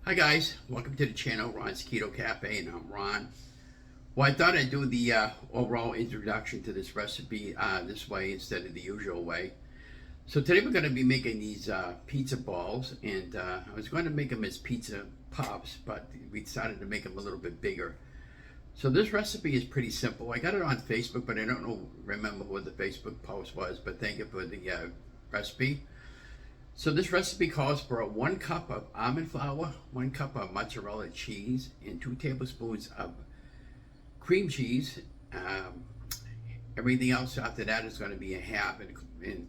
Hi guys, welcome to the channel, Ron's Keto Cafe, and I'm Ron. Well, I thought I'd do the overall introduction to this recipe this way instead of the usual way. So today we're going to be making these pizza balls, and I was going to make them as pizza pops, but we decided to make them a little bit bigger. So this recipe is pretty simple. I got it on Facebook, but I don't remember what the Facebook post was, but thank you for the recipe. So this recipe calls for 1 cup of almond flour, 1 cup of mozzarella cheese, and 2 tablespoons of cream cheese. Everything else after that is going to be a half, and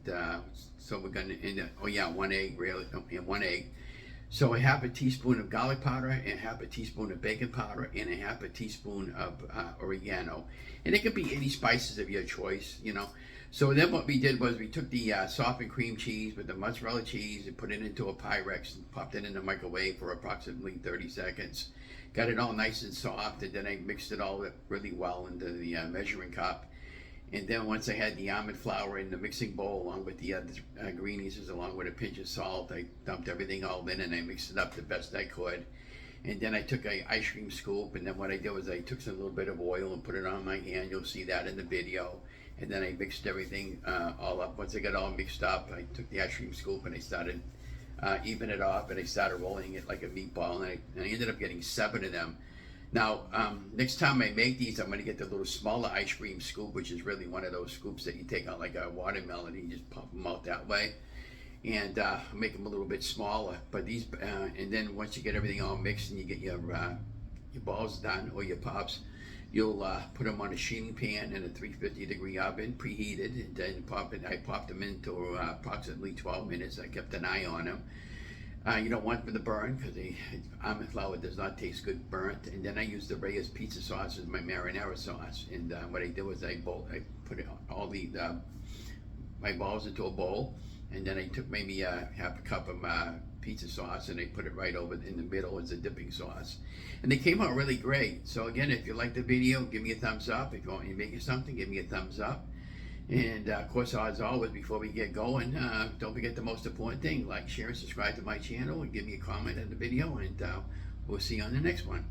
so we're going to, 1 egg, really, and 1 egg. So a half a teaspoon of garlic powder, and a half a teaspoon of bacon powder, and a half a teaspoon of oregano. And it could be any spices of your choice, you know. So then what we did was we took the softened cream cheese with the mozzarella cheese and put it into a Pyrex and popped it in the microwave for approximately 30 seconds. Got it all nice and soft, and then I mixed it all really well into the measuring cup. And then once I had the almond flour in the mixing bowl along with the other greenies, along with a pinch of salt, I dumped everything all in and I mixed it up the best I could. And then I took an ice cream scoop, and then what I did was I took a little bit of oil and put it on my hand. You'll see that in the video. And then I mixed everything all up. Once I got all mixed up, I took the ice cream scoop and I started evening it off, and I started rolling it like a meatball, and I ended up getting 7 of them. Now, next time I make these, I'm going to get the little smaller ice cream scoop, which is really one of those scoops that you take out like a watermelon and you just pop them out that way, and make them a little bit smaller. But these, and then once you get everything all mixed and you get your balls done, or your pops, you'll put them on a sheeting pan in a 350-degree oven, preheated, and then I popped them into approximately 12 minutes. I kept an eye on them. You don't want them to burn, because the almond flour does not taste good burnt. And then I used the Reyes pizza sauce as my marinara sauce. And what I did was I put all my balls into a bowl, and then I took maybe half a cup of pizza sauce, and I put it right over in the middle as a dipping sauce. And they came out really great. So again, if you like the video, give me a thumbs up. If you want me to make something, give me a thumbs up. And of course, as always, before we get going, don't forget the most important thing: like, share, and subscribe to my channel, and give me a comment on the video, and we'll see you on the next one.